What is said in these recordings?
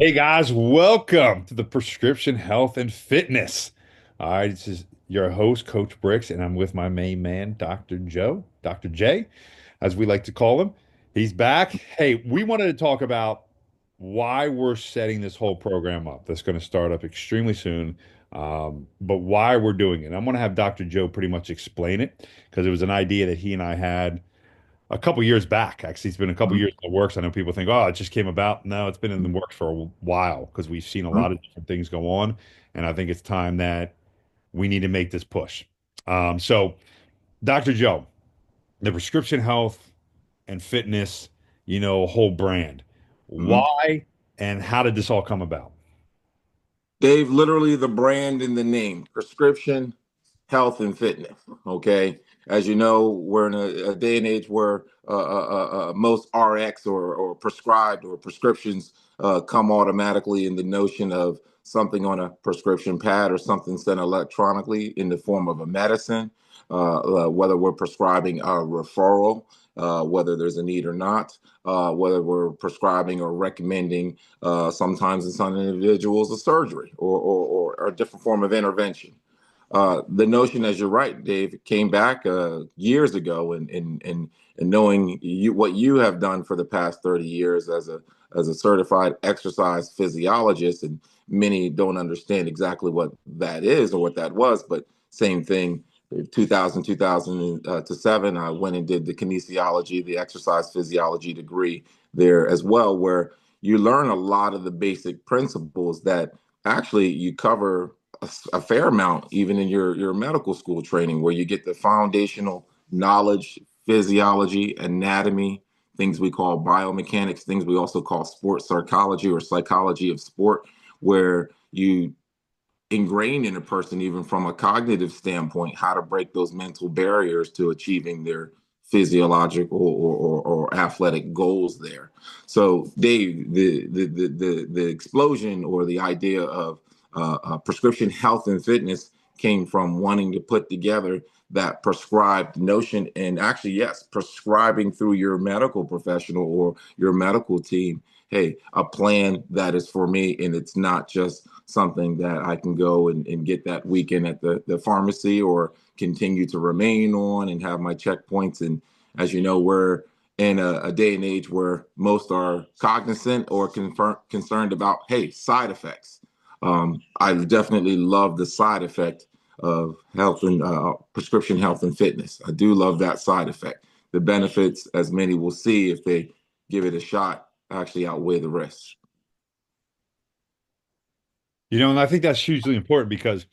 Hey guys, welcome to the Prescription Health and Fitness. All right, this is your host, Coach Bricks, and I'm with my main man, Dr. Joe, Dr. J, as we like to call him. He's back. Hey, we wanted to talk about why we're setting this whole program up. That's going to start up extremely soon, but why we're doing it. I'm going to have Dr. Joe pretty much explain it because it was an idea that he and I had a couple years back. Actually, it's been a couple Mhm, years in the works. I know people think, oh, it just came about. No, it's been in the works for a while because we've seen a mhm, lot of different things go on. And I think it's time that we need to make this push. So, Dr. Joe, the prescription health and fitness, whole brand. mhm. Why and how did this all come about? Dave, literally the brand in the name, prescription health and fitness. Okay. As you know, we're in a day and age where most RX or prescribed or prescriptions come automatically in the notion of something on a prescription pad or something sent electronically in the form of a medicine, whether we're prescribing a referral, whether there's a need or not, whether we're prescribing or recommending sometimes in some individuals a surgery or a different form of intervention. The notion, as you're right, Dave, came back years ago, and knowing what you have done for the past 30 years as a certified exercise physiologist, and many don't understand exactly what that is or what that was, but same thing. 2000 to 7, I went and did the kinesiology, the exercise physiology degree there as well, where you learn a lot of the basic principles that actually you cover a fair amount even in your medical school training, where you get the foundational knowledge, physiology, anatomy, things we call biomechanics, things we also call sports psychology or psychology of sport, where you ingrain in a person, even from a cognitive standpoint, how to break those mental barriers to achieving their physiological or athletic goals there. So, Dave, the explosion or the idea of prescription health and fitness came from wanting to put together that prescribed notion, and actually, yes, prescribing through your medical professional or your medical team, hey, a plan that is for me, and it's not just something that I can go and get that weekend at the pharmacy or continue to remain on and have my checkpoints. And as you know, we're in a day and age where most are cognizant or concerned about, hey, side effects. I definitely love the side effect of health and prescription health and fitness. I do love that side effect. The benefits, as many will see if they give it a shot, actually outweigh the risks. And I think that's hugely important because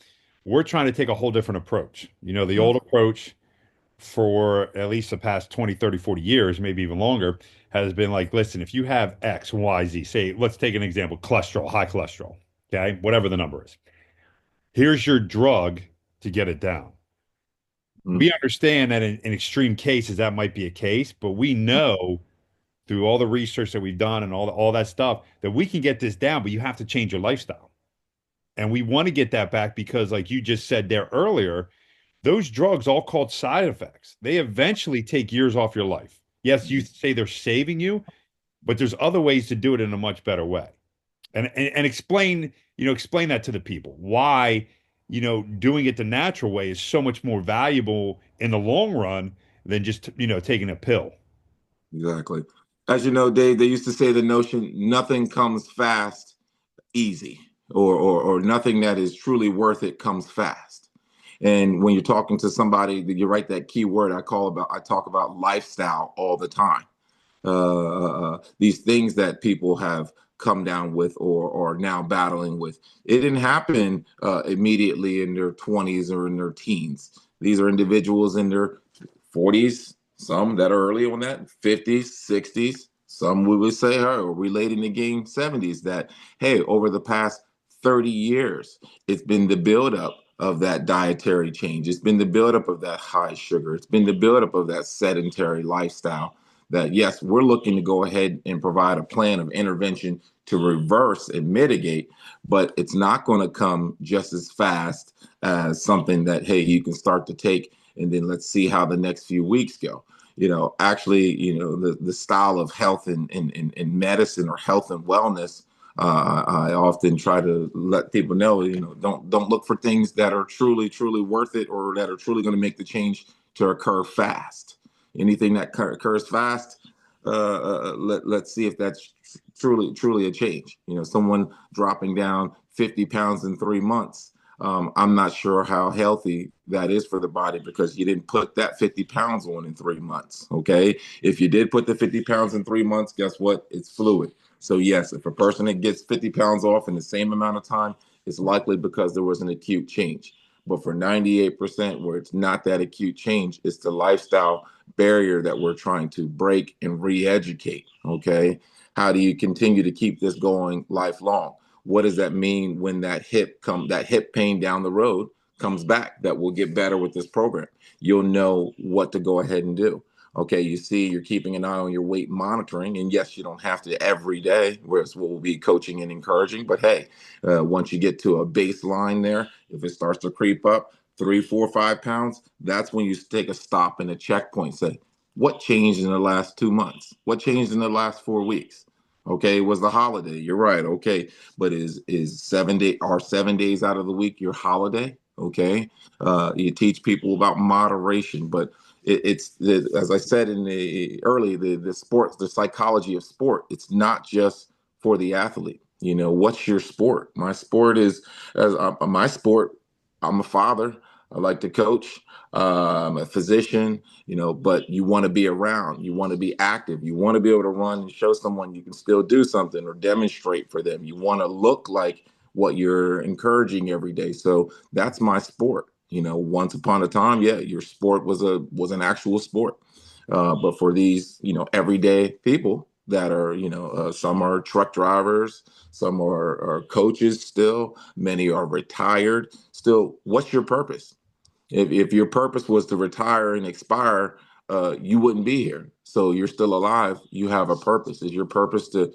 we're trying to take a whole different approach. The old approach for at least the past 20, 30, 40 years, maybe even longer, has been like, listen, if you have X, Y, Z, say, let's take an example, cholesterol, high cholesterol, okay, whatever the number is. Here's your drug to get it down. Mm-hmm. We understand that in extreme cases, that might be a case, but we know through all the research that we've done and all that stuff that we can get this down, but you have to change your lifestyle. And we want to get that back because, like you just said there earlier, those drugs all called side effects. They eventually take years off your life. Yes, you say they're saving you, but there's other ways to do it in a much better way. And explain, explain that to the people. Why, doing it the natural way is so much more valuable in the long run than just, taking a pill. Exactly. As you know, Dave, they used to say the notion nothing comes fast, easy, or nothing that is truly worth it comes fast. And when you're talking to somebody, you write that key word I talk about lifestyle all the time. These things that people have come down with or are now battling with. It didn't happen immediately in their 20s or in their teens. These are individuals in their 40s, some that are early on that, 50s, 60s. Some we would say are relating to game 70s that, hey, over the past 30 years, it's been the buildup of that dietary change. It's been the buildup of that high sugar. It's been the buildup of that sedentary lifestyle that yes, we're looking to go ahead and provide a plan of intervention to reverse and mitigate, but it's not going to come just as fast as something that, hey, you can start to take and then let's see how the next few weeks go. Actually, the style of health and medicine or health and wellness I often try to let people know, don't look for things that are truly worth it or that are truly going to make the change to occur fast. Anything that occurs fast, let's see if that's truly a change. Someone dropping down 50 pounds in 3 months. I'm not sure how healthy that is for the body because you didn't put that 50 pounds on in 3 months. Okay. If you did put the 50 pounds in 3 months, guess what? It's fluid. So, yes, if a person that gets 50 pounds off in the same amount of time, it's likely because there was an acute change. But for 98%, where it's not that acute change, it's the lifestyle barrier that we're trying to break and re educate. Okay. How do you continue to keep this going lifelong? What does that mean when that hip pain down the road comes back? That will get better with this program. You'll know what to go ahead and do. Okay, you see, you're keeping an eye on your weight monitoring, and yes, you don't have to every day, whereas what we'll be coaching and encouraging. But hey, once you get to a baseline there, if it starts to creep up 3, 4, 5 pounds, that's when you take a stop and a checkpoint. Say, what changed in the last 2 months? What changed in the last 4 weeks? Okay, it was the holiday. You're right. Okay, but is 7 day are 7 days out of the week your holiday? Okay, you teach people about moderation, but as I said in the early the sports, the psychology of sport. It's not just for the athlete. What's your sport? My sport is as my sport. I'm a father. I like to coach. I'm a physician. But you want to be around. You want to be active. You want to be able to run and show someone you can still do something or demonstrate for them. You want to look like what you're encouraging every day. So that's my sport. Once upon a time, yeah, your sport was an actual sport. But for these, everyday people that are, some are truck drivers, some are coaches still, many are retired. Still, what's your purpose? If your purpose was to retire and expire, you wouldn't be here. So you're still alive. You have a purpose. Is your purpose to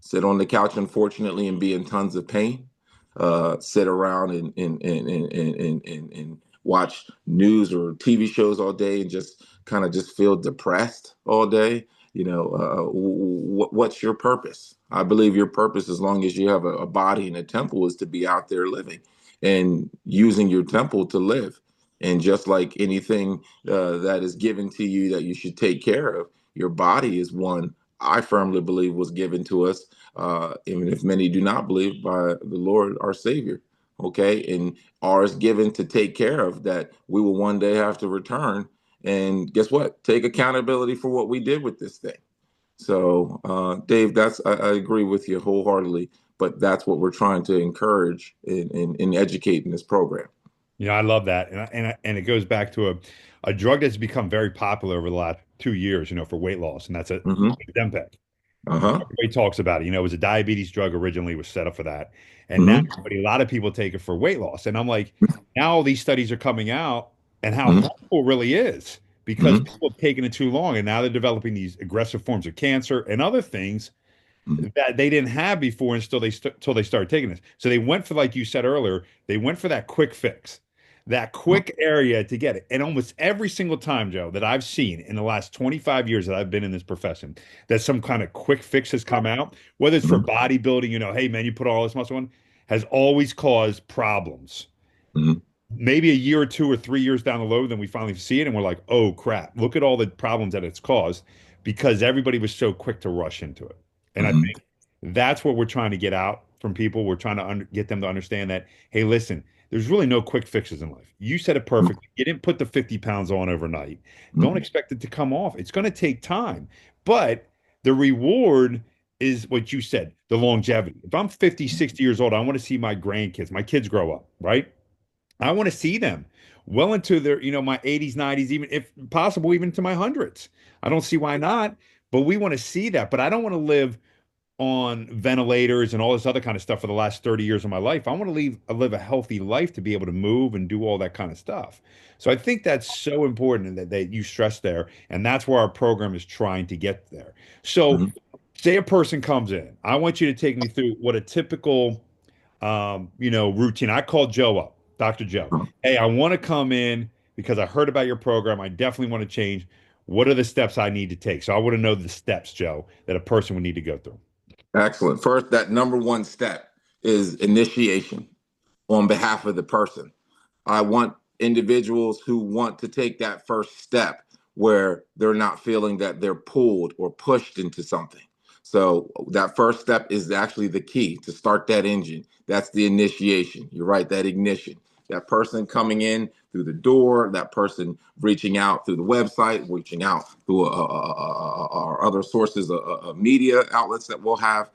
sit on the couch, unfortunately, and be in tons of pain? Sit around and watch news or TV shows all day and just kind of just feel depressed all day? What's your purpose? I believe your purpose, as long as you have a body and a temple, is to be out there living and using your temple to live. And just like anything that is given to you that you should take care of, your body is one I firmly believe was given to us, even if many do not believe, by the Lord our Savior. Okay. And ours given to take care of that we will one day have to return. And guess what? Take accountability for what we did with this thing. So, Dave, I agree with you wholeheartedly, but that's what we're trying to encourage and educate in this program. I love that, and it goes back to a drug that's become very popular over the last 2 years, for weight loss, and that's a Hmm. Ozempic. Uh-huh. Everybody talks about it. It was a diabetes drug originally, was set up for that, and now Hmm. a lot of people take it for weight loss. And I'm like, now all these studies are coming out, and how Hmm. harmful it really is because Hmm. people have taken it too long, and now they're developing these aggressive forms of cancer and other things that they didn't have before until until they started taking this. So they went for, like you said earlier, they went for that quick fix, that quick area to get it. And almost every single time, Joe, that I've seen in the last 25 years that I've been in this profession, that some kind of quick fix has come out, whether it's for Hmm. bodybuilding, hey man, you put all this muscle on, has always caused problems. Hmm. Maybe a year or 2 or 3 years down the road, then we finally see it and we're like, oh crap, look at all the problems that it's caused because everybody was so quick to rush into it. And I Hmm. think that's what we're trying to get out from people. We're trying to get them to understand that, hey, listen, there's really no quick fixes in life. You said it perfectly. You didn't put the 50 pounds on overnight. Don't Hmm. expect it to come off. It's going to take time, but the reward is what you said, the longevity. If I'm 50, 60 years old, I want to see my grandkids, my kids grow up, right? I want to see them well into their, my 80s, 90s, even if possible, even to my hundreds. I don't see why not, but we want to see that. But I don't want to live on ventilators and all this other kind of stuff for the last 30 years of my life. I want to live a healthy life to be able to move and do all that kind of stuff. So I think that's so important that you stress there. And that's where our program is trying to get there. So Hmm. say a person comes in. I want you to take me through what a typical routine. I called Joe up, Dr. Joe. Hey, I want to come in because I heard about your program. I definitely want to change. What are the steps I need to take? So I want to know the steps, Joe, that a person would need to go through. Excellent. First, that number one step is initiation on behalf of the person. I want individuals who want to take that first step where they're not feeling that they're pulled or pushed into something. So that first step is actually the key to start that engine. That's the initiation. You're right, that ignition. That person coming in through the door, that person reaching out through the website, reaching out through our other sources of media outlets that we'll have,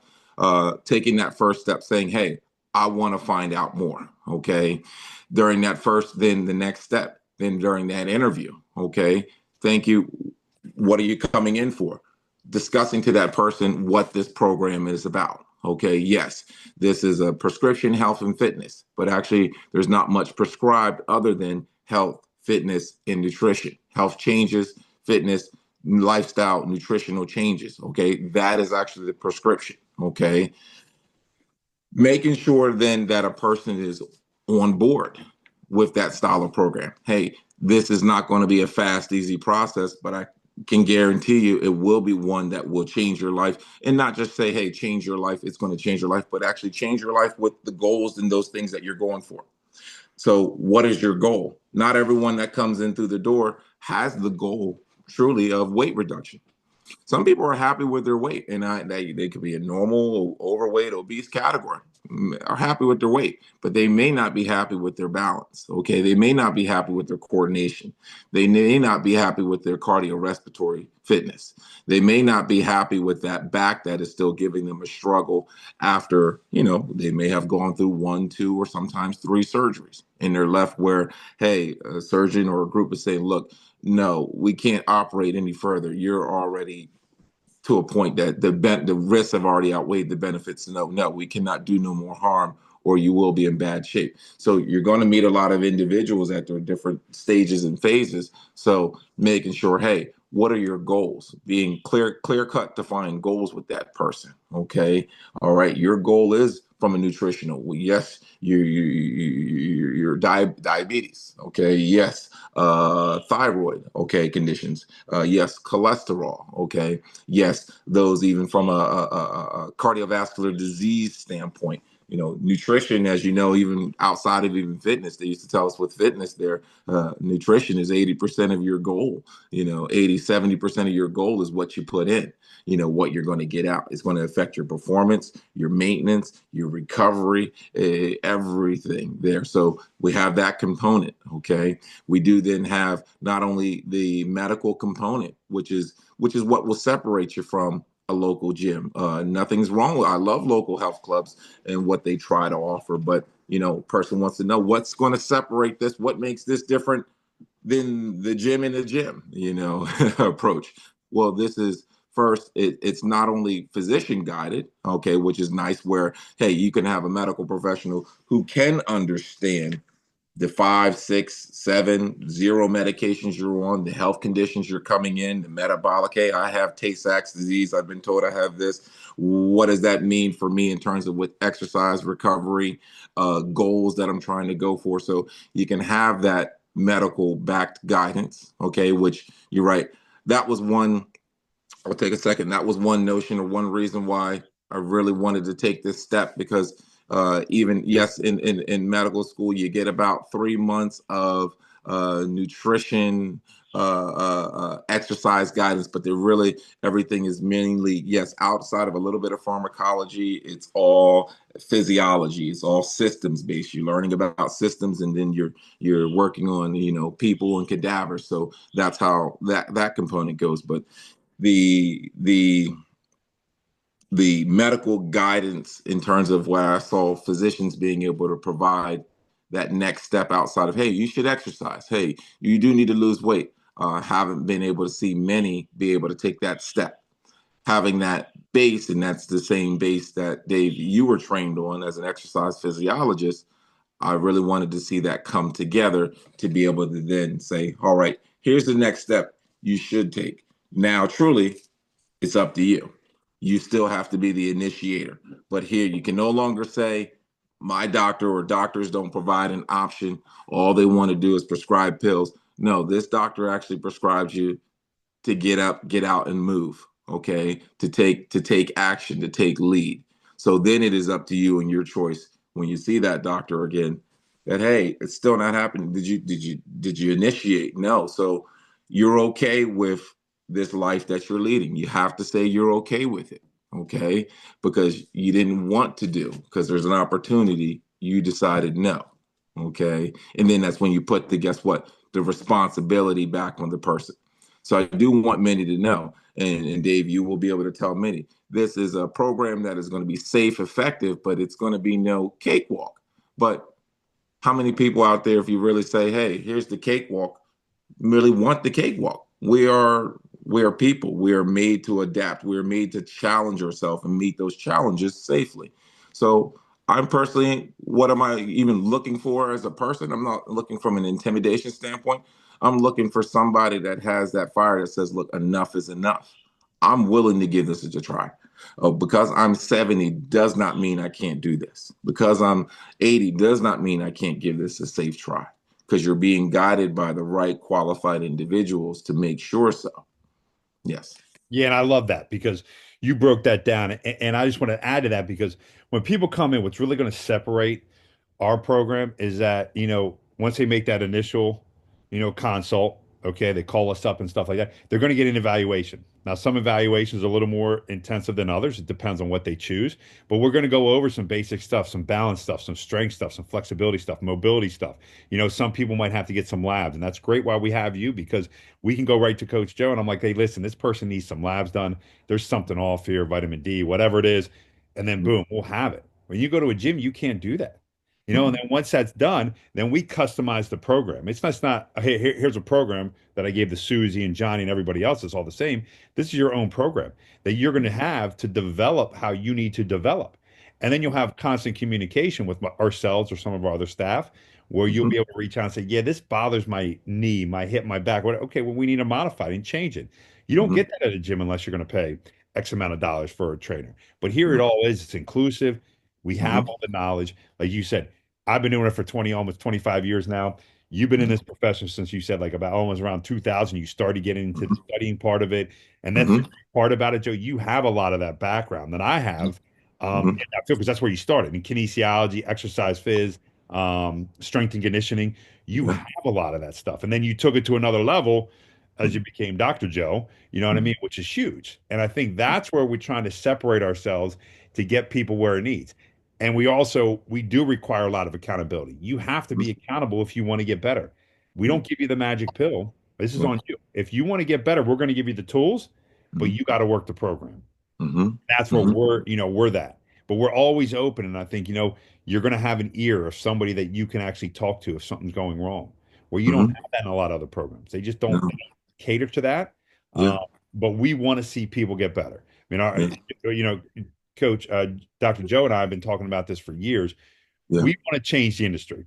taking that first step, saying, "Hey, I want to find out more." Okay, during that first, then the next step, then during that interview. Okay, thank you. What are you coming in for? Discussing to that person what this program is about. Okay, yes, this is a prescription health and fitness, but actually, there's not much prescribed other than health, fitness, and nutrition. Health changes, fitness, lifestyle, nutritional changes. Okay, that is actually the prescription. Okay, making sure then that a person is on board with that style of program. Hey, this is not going to be a fast, easy process, but I can guarantee you it will be one that will change your life. And not just say, hey, change your life, it's going to change your life, but actually change your life with the goals and those things that you're going for. So, what is your goal? Not everyone that comes in through the door has the goal truly of weight reduction. Some people are happy with their weight, and they could be a normal, overweight, obese category, are happy with their weight, but they may not be happy with their balance. Okay, they may not be happy with their coordination. They may not be happy with their cardiorespiratory fitness. They may not be happy with that back that is still giving them a struggle after, they may have gone through one, two, or sometimes three surgeries, and they're left where, hey, a surgeon or a group is saying, look, no, we can't operate any further. You're already to a point that the risks have already outweighed the benefits. No, no, we cannot do no more harm, or you will be in bad shape. So you're going to meet a lot of individuals at their different stages and phases. So making sure, hey, what are your goals? Being clear cut, defined goals with that person. Okay, all right. Your goal is from a nutritional. Well, yes, your diabetes. Okay, yes, thyroid. Okay, conditions. Yes, cholesterol. Okay, yes, those even from a cardiovascular disease standpoint. Nutrition, as you know, even outside of even fitness, they used to tell us with fitness there, nutrition is 80% of your goal. 80, 70% of your goal is what you put in. What you're going to get out. It's going to affect your performance, your maintenance, your recovery, everything there. So we have that component. Okay. We do then have not only the medical component, which is what will separate you from a local gym. Nothing's wrong with. I love local health clubs and what they try to offer, but person wants to know what's going to separate this. What makes this different than the gym in the gym? Approach. Well, this is first. It's not only physician guided, okay, which is nice. Where hey, you can have a medical professional who can understand the 5, 6, 7, 0 medications you're on, the health conditions you're coming in, the metabolic. Hey, I have Tay-Sachs disease. I've been told I have this. What does that mean for me in terms of with exercise recovery goals that I'm trying to go for? So you can have that medical backed guidance. Okay, which you're right. That was one. I'll take a second. That was one notion or one reason why I really wanted to take this step because even yes, in medical school, you get about 3 months of nutrition, exercise guidance, but they're really everything is mainly yes outside of a little bit of pharmacology. It's all physiology. It's all systems based. You're learning about systems, and then you're working on people and cadavers. So that's how that component goes. But the the the medical guidance in terms of what I saw physicians being able to provide that next step outside of, hey, you should exercise. Hey, you do need to lose weight. Haven't been able to see many be able to take that step. Having that base, and that's the same base that Dave, you were trained on as an exercise physiologist. I really wanted to see that come together to be able to then say, all right, here's the next step you should take. Now, truly, it's up to you. You still have to be the initiator. But here, you can no longer say, my doctor or doctors don't provide an option. All they want to do is prescribe pills. No, this doctor actually prescribes you to get up, get out, and move. okay, to take action, to take lead. So then it is up to you and your choice when you see that doctor again that, hey, it's still not happening. Did you initiate? No. So you're okay with this life that you're leading. You have to say you're okay with it, okay? Because you didn't want to do, because there's an opportunity, you decided no. Okay. And then that's when you put the, guess what? The responsibility back on the person. So I do want many to know, and Dave, you will be able to tell many. This is a program that is going to be safe, effective, but it's going to be no cakewalk. But how many people out there, if you really say, hey, here's the cakewalk, really want the cakewalk? We are people. We are made to adapt. We are made to challenge ourselves and meet those challenges safely. So I'm personally, what am I even looking for as a person? I'm not looking from an intimidation standpoint. I'm looking for somebody that has that fire that says, look, enough is enough. I'm willing to give this a try. Because I'm 70 does not mean I can't do this. Because I'm 80 does not mean I can't give this a safe try, because you're being guided by the right qualified individuals to make sure so. Yes. Yeah, and I love that because you broke that down. And I just want to add to that because when people come in, what's really going to separate our program is that, once they make that initial, consult, okay, they call us up and stuff like that, they're going to get an evaluation. Now, some evaluations are a little more intensive than others. It depends on what they choose, but we're going to go over some basic stuff, some balance stuff, some strength stuff, some flexibility stuff, mobility stuff. Some people might have to get some labs, and that's great why we have you because we can go right to Coach Joe and I'm like, hey, listen, this person needs some labs done. There's something off here, vitamin D, whatever it is, and then boom, we'll have it. When you go to a gym, you can't do that. And then once that's done, then we customize the program. It's not hey, here's a program that I gave to Susie and Johnny and everybody else. It's all the same. This is your own program that you're going to have to develop how you need to develop. And then you'll have constant communication with ourselves or some of our other staff where you'll be able to reach out and say, yeah, this bothers my knee, my hip, my back. Okay, well, we need to modify it and change it. You don't get that at a gym unless you're going to pay X amount of dollars for a trainer. But here it all is. It's inclusive. We have all the knowledge. Like you said, I've been doing it for 20, almost 25 years now. You've been in this profession since you said like about almost around 2000. You started getting into the studying part of it. And that's the great part about it, Joe. You have a lot of that background that I have. In that field, because that's where you started in kinesiology, exercise phys, strength and conditioning. You have a lot of that stuff. And then you took it to another level as you became Dr. Joe, you know what I mean? Which is huge. And I think that's where we're trying to separate ourselves to get people where it needs. And we do require a lot of accountability. You have to be accountable if you want to get better. We don't give you the magic pill. This is on you. If you want to get better, we're going to give you the tools, but you got to work the program. That's where we're that. But we're always open. And I think, you're going to have an ear of somebody that you can actually talk to if something's going wrong, where you don't have that in a lot of other programs. They just don't cater to that. Yeah. Uh, but we want to see people get better. I mean, Yeah. Coach, Dr. Joe and I have been talking about this for years. Yeah. We want to change the industry.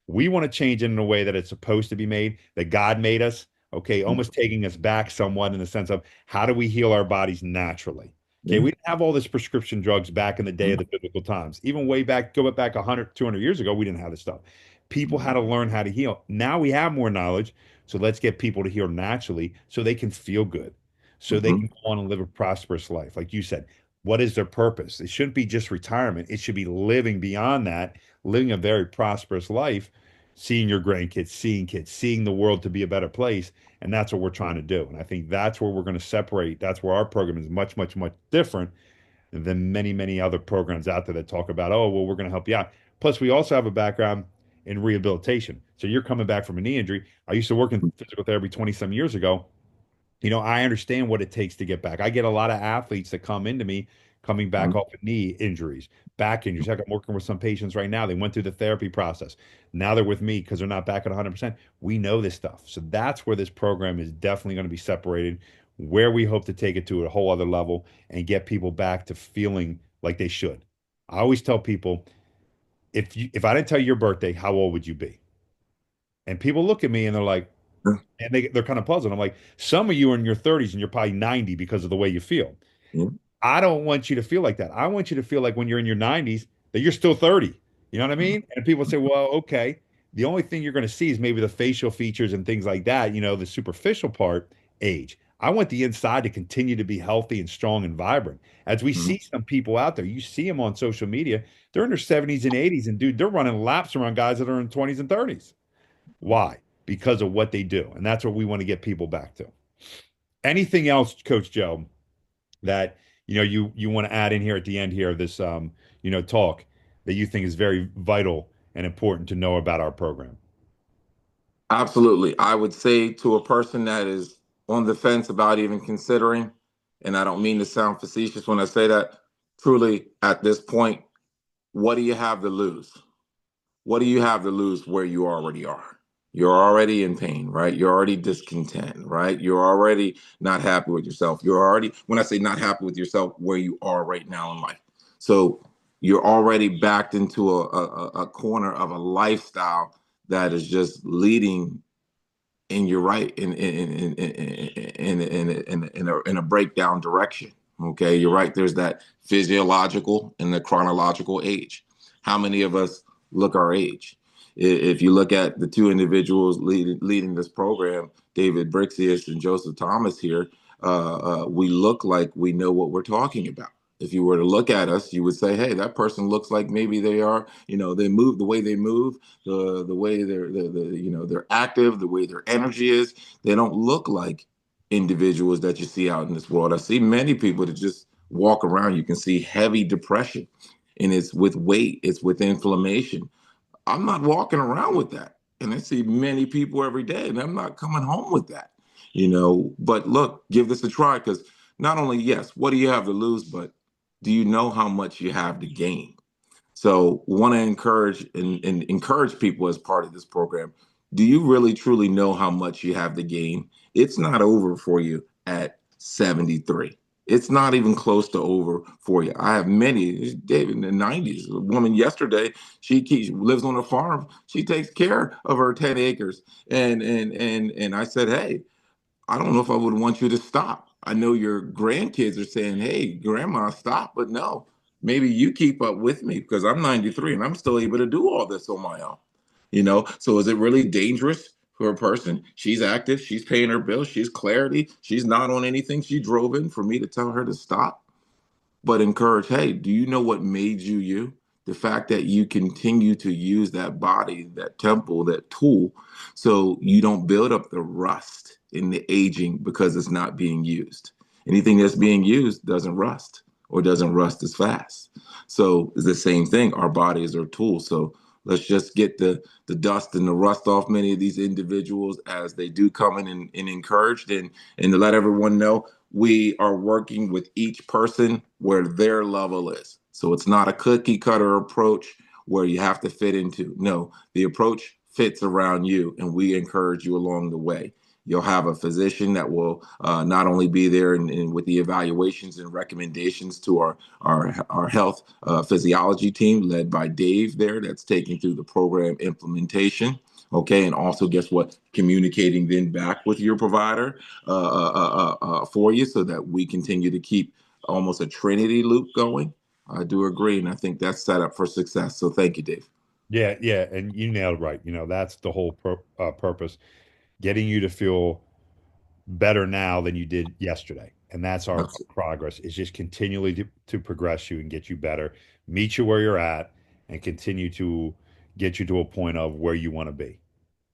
We want to change it in a way that it's supposed to be made, that God made us, okay, almost taking us back somewhat in the sense of how do we heal our bodies naturally? Okay, Yeah. we didn't have all this prescription drugs back in the day of the biblical times. Even way back, go back 100, 200 years ago, we didn't have this stuff. People had to learn how to heal. Now we have more knowledge, so let's get people to heal naturally so they can feel good, so they can go on and live a prosperous life. Like you said, what is their purpose? It shouldn't be just retirement. It should be living beyond that, living a very prosperous life, seeing your grandkids, seeing kids, seeing the world to be a better place. And that's what we're trying to do. And I think that's where we're going to separate. That's where our program is much, much, much different than many, many other programs out there that talk about, oh, well, we're going to help you out. Plus, we also have a background in rehabilitation. So you're coming back from a knee injury. I used to work in physical therapy 20 some years ago. I understand what it takes to get back. I get a lot of athletes that come into me coming back off of knee injuries, back injuries. Heck, I'm working with some patients right now. They went through the therapy process. Now they're with me because they're not back at 100%. We know this stuff. So that's where this program is definitely going to be separated, where we hope to take it to a whole other level and get people back to feeling like they should. I always tell people, if I didn't tell you your birthday, how old would you be? And people look at me and they're like, and they're kind of puzzled. I'm like, some of you are in your 30s and you're probably 90 because of the way you feel. Yeah. I don't want you to feel like that. I want you to feel like when you're in your 90s that you're still 30. You know what I mean? And people say, well, okay. The only thing you're going to see is maybe the facial features and things like that, the superficial part, age. I want the inside to continue to be healthy and strong and vibrant. As we Mhm. see some people out there, you see them on social media, they're in their 70s and 80s, and dude, they're running laps around guys that are in 20s and 30s. Why? Because of what they do. And that's what we want to get people back to. Anything else, Coach Joe, that you want to add in here at the end here of this talk that you think is very vital and important to know about our program? Absolutely. I would say to a person that is on the fence about even considering, and I don't mean to sound facetious when I say that, truly at this point, what do you have to lose? What do you have to lose where you already are? You're already in pain, right? You're already discontent, right? You're already not happy with yourself. You're already, when I say not happy with yourself, where you are right now in life. So you're already backed into a corner of a lifestyle that is just leading, and you're right, in a breakdown direction. Okay, you're right. There's that physiological and the chronological age. How many of us look our age? If you look at the two individuals leading this program, David Brixius and Joseph Thomas here, we look like we know what we're talking about. If you were to look at us, you would say, "Hey, that person looks like maybe they are. They move the way they move, the way they're active, the way their energy is. They don't look like individuals that you see out in this world. I see many people that just walk around. You can see heavy depression, and it's with weight, it's with inflammation. I'm not walking around with that. And I see many people every day, and I'm not coming home with that. But look, give this a try, because not only, yes, what do you have to lose, but do you know how much you have to gain? So, want to and encourage people as part of this program. Do you really truly know how much you have to gain? It's not over for you at 73. It's not even close to over for you. I have many, David, in the 90s. A woman yesterday, she lives on a farm. She takes care of her 10 acres. And I said, hey, I don't know if I would want you to stop. I know your grandkids are saying, hey, grandma, stop. But no, maybe you keep up with me, because I'm 93 and I'm still able to do all this on my own. So is it really dangerous for a person? She's active, she's paying her bills, she's clarity, she's not on anything she drove in, for me to tell her to stop? But encourage, hey, do you know what made you you? The fact that you continue to use that body, that temple, that tool, so you don't build up the rust in the aging because it's not being used. Anything that's being used doesn't rust, or doesn't rust as fast. So it's the same thing. Our bodies are tools. So let's just get the dust and the rust off many of these individuals as they do come in, and encouraged, and to let everyone know we are working with each person where their level is. So it's not a cookie cutter approach where you have to fit into. No, the approach fits around you, and we encourage you along the way. You'll have a physician that will not only be there with the evaluations and recommendations to our health physiology team led by Dave there, that's taking through the program implementation. Okay, and also guess what? Communicating then back with your provider for you, so that we continue to keep almost a trinity loop going. I do agree, and I think that's set up for success. So thank you, Dave. Yeah, yeah, and you nailed it right. That's the whole purpose, getting you to feel better now than you did yesterday. And that's our Absolutely. progress, is just continually to progress you and get you better, meet you where you're at, and continue to get you to a point of where you want to be.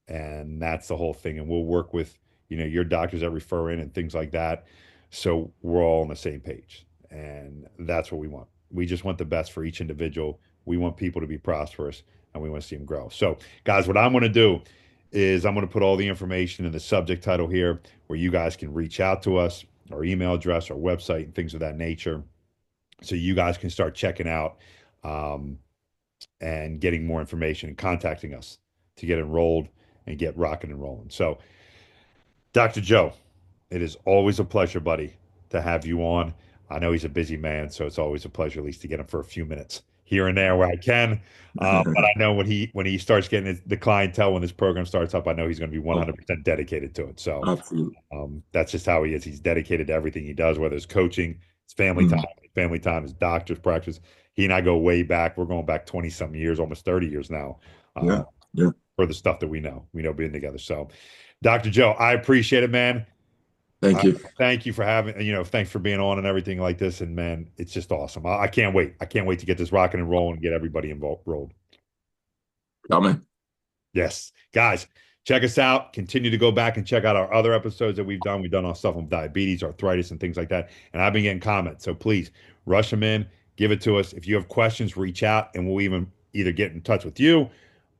And that's the whole thing. And we'll work with, your doctors that refer in and things like that. So we're all on the same page. And that's what we want. We just want the best for each individual. We want people to be prosperous, and we want to see them grow. So, guys, what I'm going to do is I'm going to put all the information in the subject title here where you guys can reach out to us, our email address, our website, and things of that nature. So you guys can start checking out um, and getting more information and contacting us to get enrolled and get rocking and rolling. So, Dr. Joe, it is always a pleasure, buddy, to have you on. I know he's a busy man, so it's always a pleasure at least to get him for a few minutes here and there where I can. But I know when he starts getting the clientele, when this program starts up, I know he's going to be Oh, 100% dedicated to it. So absolutely. that's just how he is. He's dedicated to everything he does, whether it's coaching, it's Mm, family time, his doctor's practice. He and I go way back. We're going back 20 some years, almost 30 years now, yeah, uh, yeah. for the stuff that we know being together. So, Dr. Joe, I appreciate it, man. Thank you. Thank you for having, thanks for being on and everything like this. And man, it's just awesome. I can't wait. I can't wait to get this rocking and rolling and get everybody involved, rolled. Coming. Yes. Guys, check us out. Continue to go back and check out our other episodes that we've done. We've done our stuff on diabetes, arthritis, and things like that. And I've been getting comments. So please rush them in, give it to us. If you have questions, reach out and we'll even either get in touch with you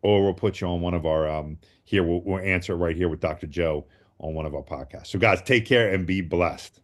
or we'll put you on one of our here. We'll answer it right here with Dr. Joe on one of our podcasts. So guys, take care and be blessed.